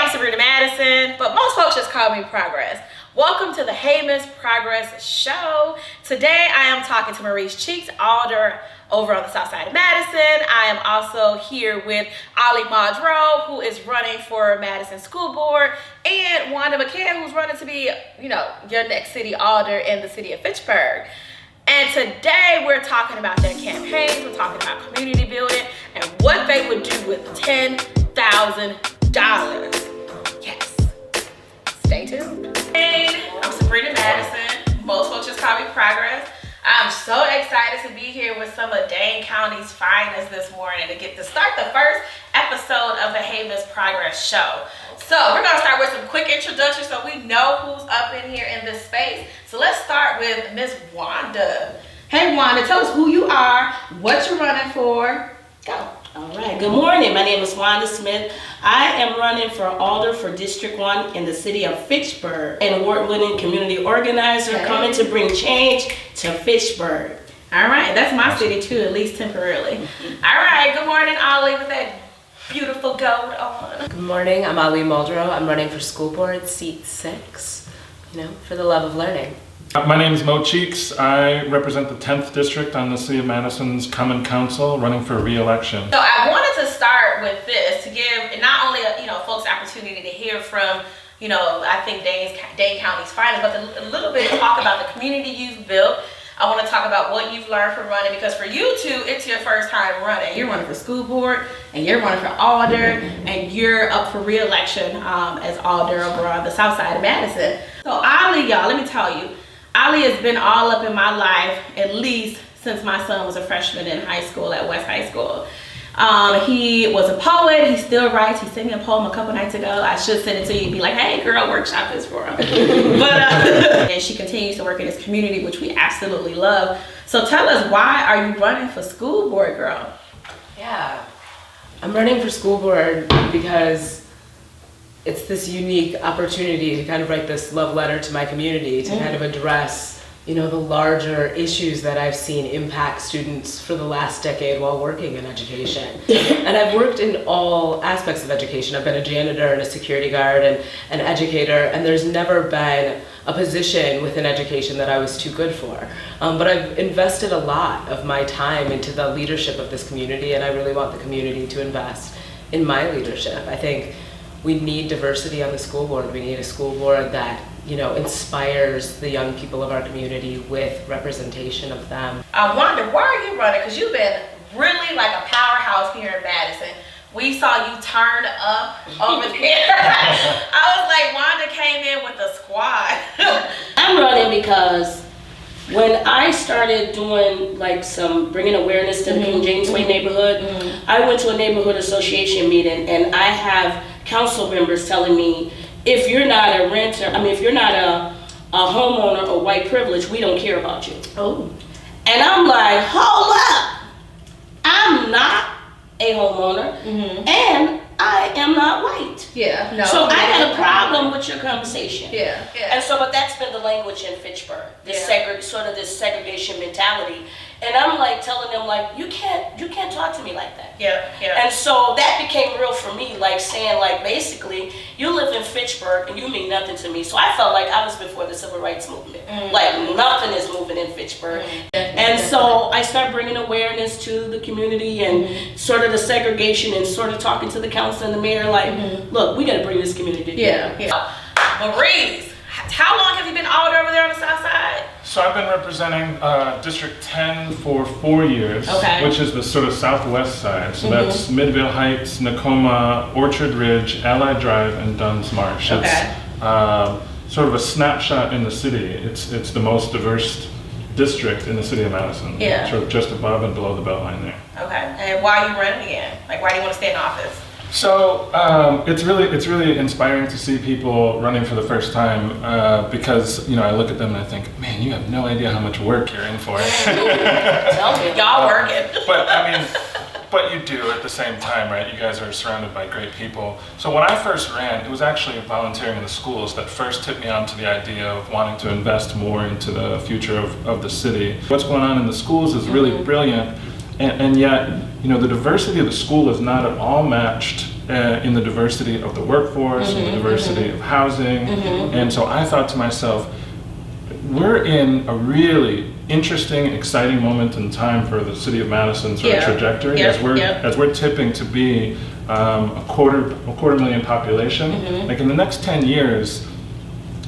I'm Sabrina Madison, but most folks just call me Progress. Welcome to the Heymiss Progress Show. Today I am talking to Maurice Cheeks, Alder over on the south side of Madison. I am also here with Ali Maudreau, who is running for Madison School Board, and Wanda McCann, who's running to be, your next city alder in the city of Fitchburg. And today we're talking about their campaigns, we're talking about community building, and what they would do with $10,000. Yes. Stay tuned. Hey, I'm Sabrina Madison. Most folks just call me Progress. I'm so excited to be here with some of Dane County's finest this morning to get to start the first episode of the Heymiss Progress Show. So we're gonna start with some quick introductions so we know who's up in here in this space. So let's start with Miss Wanda. Hey Wanda, tell us who you are, what you're running for. Go. All right, good morning. My name is Wanda Smith. I am running for Alder for District 1 in the city of Fitchburg, an award-winning community organizer coming to bring change to Fitchburg. All right, that's my city too, at least temporarily. All right, good morning, Ollie, with that beautiful gold on. Good morning, I'm Ali Maudreau. I'm running for school board, seat 6, for the love of learning. My name is Mo Cheeks. I represent the 10th district on the City of Madison's Common Council, running for re-election. So I wanted to start with this to give not only folks the opportunity to hear from I think Dane County's finest, but a little bit talk about the community you've built. I want to talk about what you've learned from running, because for you two, it's your first time running. You're running for school board, and you're running for alder, and you're up for re-election as alder over on the south side of Madison. So Ali, y'all, let me tell you, Ali has been all up in my life at least since my son was a freshman in high school at West High School. He was a poet. He still writes. He sent me a poem a couple nights ago. I should send it to you and be like, hey girl, workshop this for him. And she continues to work in this community, which we absolutely love. So tell us, why are you running for school board, girl? Yeah, I'm running for school board because it's this unique opportunity to kind of write this love letter to my community, to kind of address the larger issues that I've seen impact students for the last decade while working in education. And I've worked in all aspects of education. I've been a janitor and a security guard and an educator, and there's never been a position within education that I was too good for. But I've invested a lot of my time into the leadership of this community, and I really want the community to invest in my leadership. I think we need diversity on the school board. We need a school board that inspires the young people of our community with representation of them. I wonder, why are you running? Because you've been really like a powerhouse here in Madison. We saw you turn up over there. I was like, Wanda came in with a squad. I'm running because when I started doing bringing awareness to the King James Way neighborhood, I went to a neighborhood association meeting, and I have council members telling me, if you're not a renter, if you're not a homeowner or white privilege, we don't care about you. Oh. And I'm like, hold up. I'm not a homeowner, and I am not white. Yeah, no. So I got a problem with your conversation. Yeah. And so, but that's been the language in Fitchburg, this this segregation mentality. And I'm like telling them, you can't talk to me like that. Yeah. And so that became real for me, saying basically, you live in Fitchburg and you mean nothing to me. So I felt like I was before the civil rights movement. Nothing is moving in Fitchburg. And so I started bringing awareness to the community and sort of the segregation, and sort of talking to the council and the mayor, look, we got to bring this community together. Yeah. Maurice, how long have you been alder over there on the south side? So I've been representing District 10 for 4 years, which is the sort of southwest side. So that's Midvale Heights, Nakoma, Orchard Ridge, Allied Drive, and Dunn's Marsh. It's sort of a snapshot in the city. It's the most diverse district in the city of Madison. Yeah. Sort of just above and below the Beltline there. Okay. And why are you running again? Why do you want to stay in office? So it's really inspiring to see people running for the first time, because I look at them and I think, man, you have no idea how much work you're in for. Tell me, y'all working. But you do at the same time, right? You guys are surrounded by great people. So when I first ran, it was actually volunteering in the schools that first tipped me onto the idea of wanting to invest more into the future of the city. What's going on in the schools is really brilliant, and yet, the diversity of the school is not at all matched in the diversity of the workforce, in the diversity of housing. And so I thought to myself, we're in a really interesting, exciting moment in time for the city of Madison's sort of trajectory as we're tipping to be a quarter million population. Like in the next 10 years,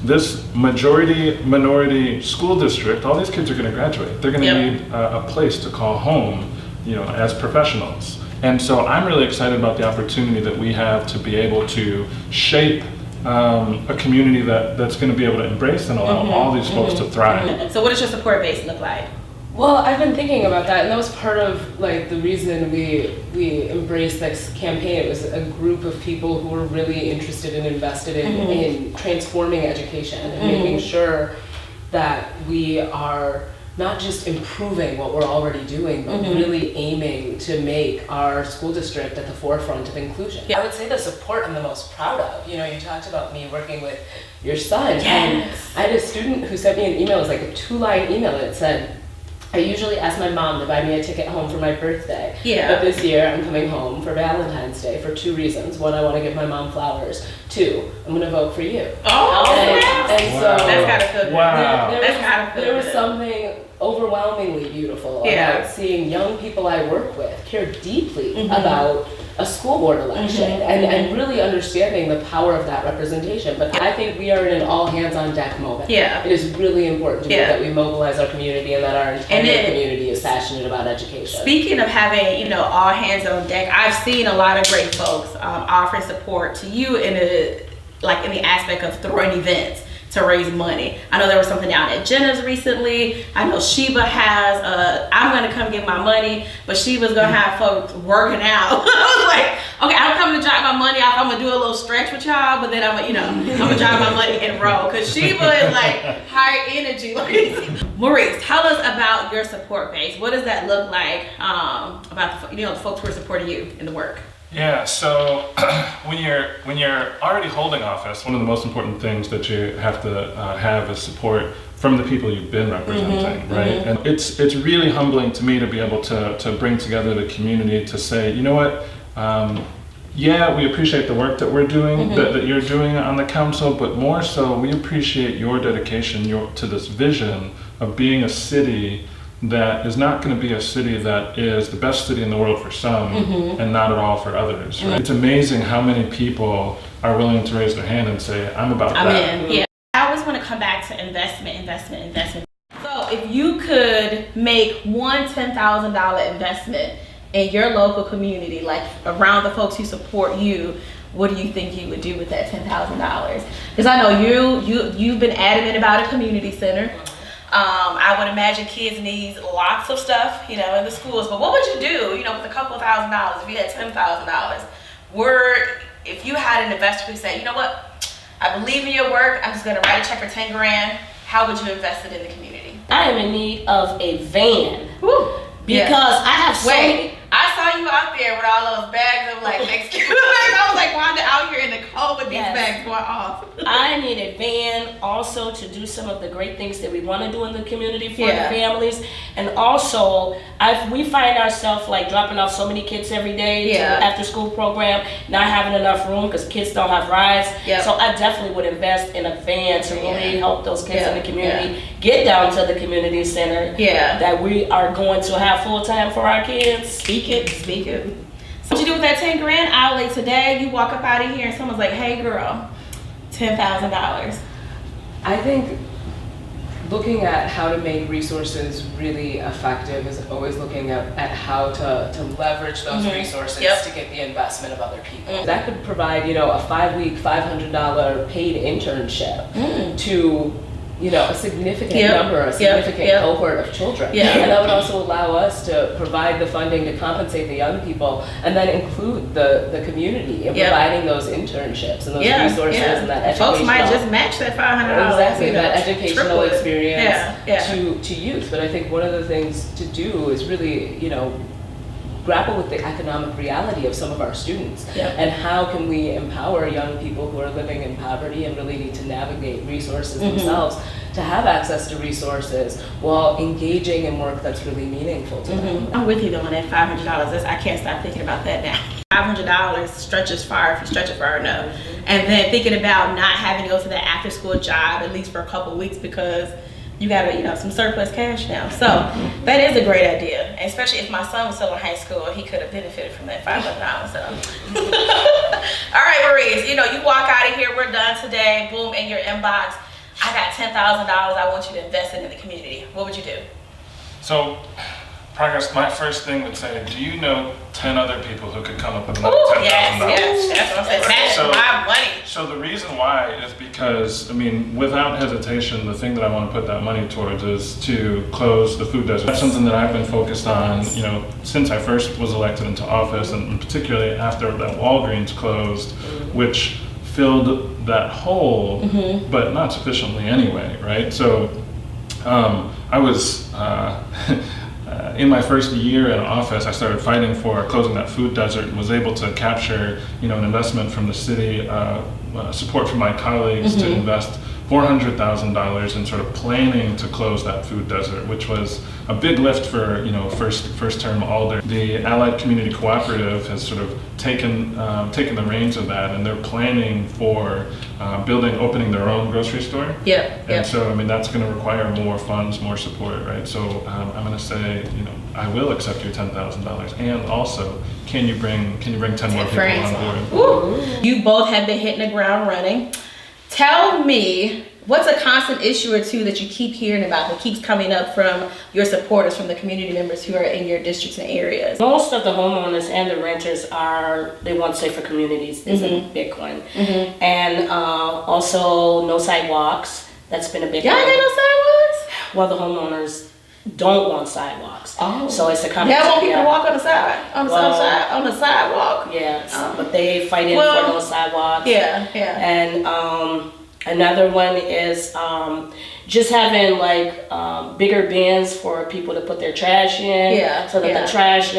this minority school district, all these kids are going to graduate. They're going to need a place to call home, as professionals. And so I'm really excited about the opportunity that we have to be able to shape a community that's going to be able to embrace and allow all these folks to thrive. So what does your support base look like? Well, I've been thinking about that, and that was part of like the reason we embraced this campaign. It was a group of people who were really interested and invested in transforming education and making sure that we are not just improving what we're already doing, but really aiming to make our school district at the forefront of inclusion. I would say the support I'm the most proud of. You talked about me working with your son. Yes. And I had a student who sent me an email. It was like a 2-line email, and it said, I usually ask my mom to buy me a ticket home for my birthday. But this year I'm coming home for Valentine's Day for 2 reasons. 1, I want to give my mom flowers. 2, I'm going to vote for you. And so that's gotta feel good. Wow. There was something overwhelmingly beautiful about seeing young people I work with care deeply about a school board election and really understanding the power of that representation. But I think we are in an all hands on deck moment. It is really important to me that we mobilize our community and that our entire community is passionate about education. Speaking of having, all hands on deck, I've seen a lot of great folks offering support to you in the aspect of throwing events to raise money. I know there was something down at Jenna's recently. I know Sheba has I'm gonna come get my money, but Sheba's gonna have folks working out. I was like, okay, I'm coming to drop my money off. I'm gonna do a little stretch with y'all, but then I'm gonna drop my money and roll. Cause Sheba is like high energy. Maurice, tell us about your support base. What does that look like about the folks who are supporting you in the work? Yeah, so when you're already holding office, one of the most important things that you have to have is support from the people you've been representing, right? And it's really humbling to me to be able to bring together the community to say, you know what, we appreciate the work that we're doing, that you're doing on the council, but more so, we appreciate your dedication to this vision of being a city that is not going to be a city that is the best city in the world for some and not at all for others. Right? It's amazing how many people are willing to raise their hand and say, I'm about that. In. Yeah. I always want to come back to investment. So if you could make one $10,000 investment in your local community, like around the folks who support you, what do you think you would do with that $10,000? Because I know you've been adamant about a community center. I would imagine kids need lots of stuff, in the schools. But what would you do, with a couple of $1,000s, if you had $10,000? If you had an investor who said, you know what, I believe in your work, I'm just going to write a check for 10 grand. How would you invest it in the community? I am in need of a van. Woo. Because I have so many. I saw you out there with all those bags of Mexican. I was like, Wanda out here in the cold with these bags going off. I need a van also to do some of the great things that we want to do in the community for the families. And also, we find ourselves dropping off so many kids every day to the after school program, not having enough room because kids don't have rides. So I definitely would invest in a van to really help those kids in the community get down to the community center that we are going to have full time for our kids. Speak it. So what you do with that 10 grand outlay today? You walk up out of here and someone's like, hey girl, $10,000. I think looking at how to make resources really effective is always looking at how to leverage those resources to get the investment of other people. That could provide, a 5-week, $500 paid internship to a significant number, a significant cohort of children. And that would also allow us to provide the funding to compensate the young people and then include the community in providing those internships and those resources and that educational. Folks might just match that $500. Exactly, that educational experience to youth. But I think one of the things to do is really, grapple with the economic reality of some of our students and how can we empower young people who are living in poverty and really need to navigate resources themselves to have access to resources while engaging in work that's really meaningful to them. I'm with you though on that $500. I can't stop thinking about that now. $500 stretches far if you stretch it far enough. And then thinking about not having to go to that after school job at least for a couple of weeks because you got some surplus cash now. So that is a great idea, especially if my son was still in high school, he could have benefited from that $500. So. All right, Maurice, you walk out of here, we're done today, boom, in your inbox. I got $10,000 I want you to invest in the community. What would you do? So, Progress, my first thing would say, do you know 10 other people who could come up with another $10,000? Yes, that's what I'm saying. That's my money. So the reason why is because, without hesitation, the thing that I want to put that money towards is to close the food desert. That's something that I've been focused on, since I first was elected into office, and particularly after that Walgreens closed, which filled that hole, but not sufficiently anyway, right? So I was in my first year in office, I started fighting for closing that food desert and was able to capture, an investment from the city, support from my colleagues to invest $400,000 in sort of planning to close that food desert, which was a big lift for first term Alder. The Allied Community Cooperative has sort of taken the reins of that, and they're planning for opening their own grocery store. And so that's going to require more funds, more support, right? So I'm going to say, I will accept your $10,000, and also, can you bring 10 more people on board? Woo. You both have been hitting the ground running. Tell me, what's a constant issue or two that you keep hearing about that keeps coming up from your supporters, from the community members who are in your districts and areas? Most of the homeowners and the renters they want safer communities. Is a big one. And also no sidewalks. That's been a big one. Y'all got no sidewalks? Well, the homeowners don't want sidewalks. So it's a competition. They want people to walk on the sidewalk. Yes, but they fight for no sidewalks. And another one is just having bigger bins for people to put their trash in, so that the trash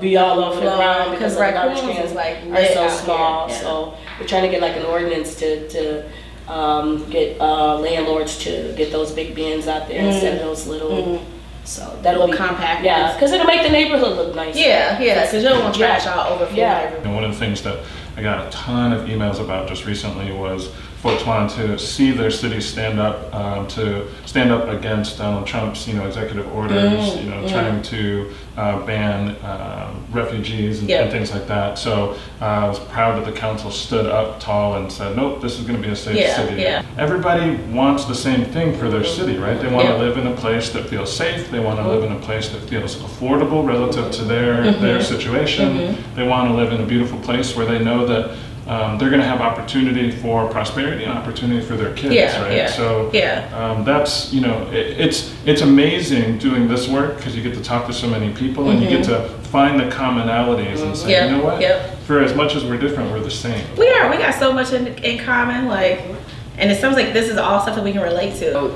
be all over the ground because the garbage cans are so small. So we're trying to get an ordinance to get landlords to get those big bins out there instead of those little. So that'll be compact. Yeah, because it'll make the neighborhood look nice. Because you don't want trash all over. And one of the things that I got a ton of emails about just recently was folks wanted to see their city stand up against Donald Trump's executive orders, trying to ban refugees and things like that. So I was proud that the council stood up tall and said, nope, this is going to be a safe city. Everybody wants the same thing for their city, right? They want to live in a place that feels safe. They want to live in a place that feels affordable relative to their situation. They want to live in a beautiful place where they know that they're going to have opportunity for prosperity and opportunity for their kids, right? So that's, it's amazing doing this work because you get to talk to so many people and you get to find the commonalities and say, you know what? For as much as we're different, we're the same. We got so much in common, and it sounds like this is all stuff that we can relate to. So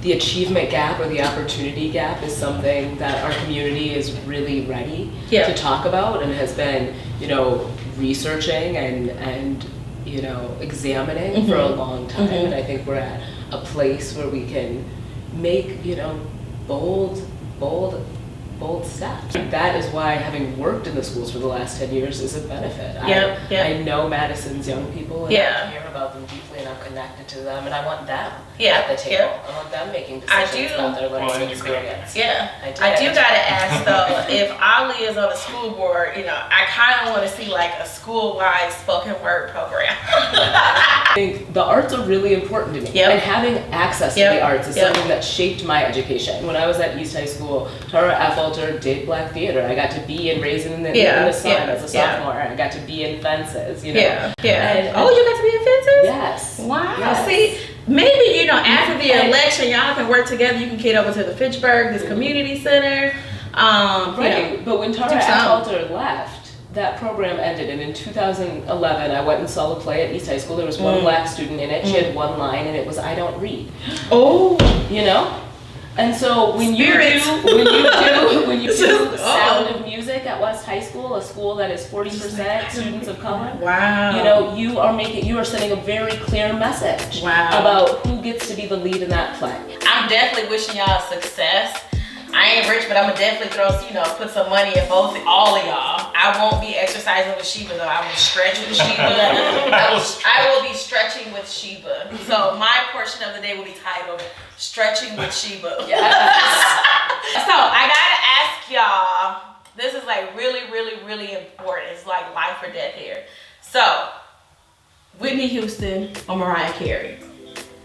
the achievement gap or the opportunity gap is something that our community is really ready to talk about and has been, researching and examining for a long time. And I think we're at a place where we can make bold steps. That is why having worked in the schools for the last 10 years is a benefit. I know Madison's young people and I care about them deeply and I'm connected to them and I want them at the table. I want them making decisions about their learning experience. I do gotta ask though, if Ali is on the school board, I kind of want to see a school-wide spoken word program. I think the arts are really important to me. And having access to the arts is something that shaped my education. When I was at East High School, Tara Affolter did Black theater. I got to be in Raisin in the Sun as a sophomore. I got to be in Fences, And, you got to be in Fences? Yes. Wow. Yes. See, maybe, after the election, y'all can work together. You can get over to the Fitchburg, this community center. But when Tara Affolter left, that program ended, and in 2011, I went and saw the play at East High School. There was one Black student in it. She had one line, and it was, "I don't read." Oh. And so when you do Sound of Music at West High School, a school that is 40% students of color, you are sending a very clear message about who gets to be the lead in that play. I'm definitely wishing y'all success. I ain't rich, but I'm gonna definitely put some money in all of y'all. I won't be exercising with Sheba though. I will stretch with Sheba. I will be stretching with Sheba. So my portion of the day will be titled Stretching with Sheba. Yes. So I gotta ask y'all, this is like really, really, really important. It's like life or death here. So, Whitney Houston or Mariah Carey?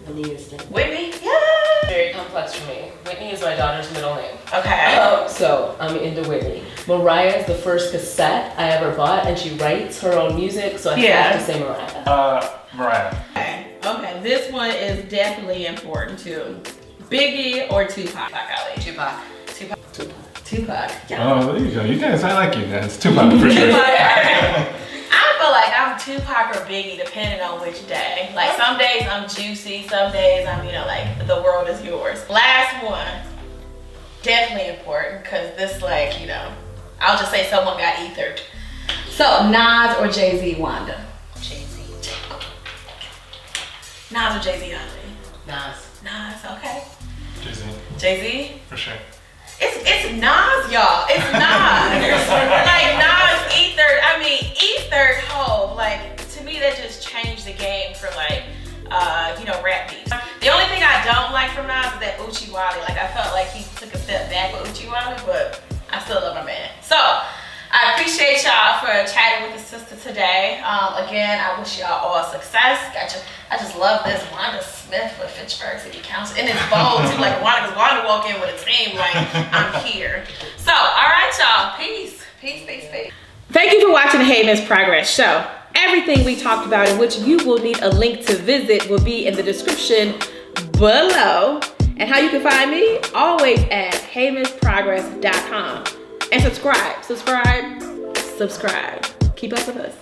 Whitney Houston. Whitney? Yeah. Very complex for me. Whitney is my daughter's middle name. Okay. So I'm into Whitney. Mariah is the first cassette I ever bought, and she writes her own music, so I have to say Mariah. Mariah. Okay, this one is definitely important too. Biggie or Tupac? Tupac. Yeah. Oh, there you go. You guys, I like you guys. Tupac for sure. I feel like I'm Tupac or Biggie depending on which day. Like some days I'm juicy, some days I'm, like the world is yours. Last one, definitely important because this like, I'll just say someone got ethered. So Nas or Jay-Z, Wanda? Jay-Z. Nas or Jay-Z, Nas, okay. Jay-Z. Jay-Z? For sure. It's Nas, y'all. It's Nas. Like Nas ethered. I mean, ethered Hov. Like to me, that just changed the game for like, rap beats. The only thing I don't like from Nas is that Uchi Wally. Like I felt like he took a step back with Uchi Wally, but I still love my man. So I appreciate y'all for chatting with the sister today. Again, I wish y'all all success. I just love this Wanda Smith for Fitchburg City Council. And it's bold too, like Wanda walk in with a team, like I'm here. So, all right, y'all. Peace. Thank you for watching the Heymiss Progress Show. Everything we talked about, in which you will need a link to visit, will be in the description below. And how you can find me? Always at heymissprogress.com. And subscribe. Keep up with us.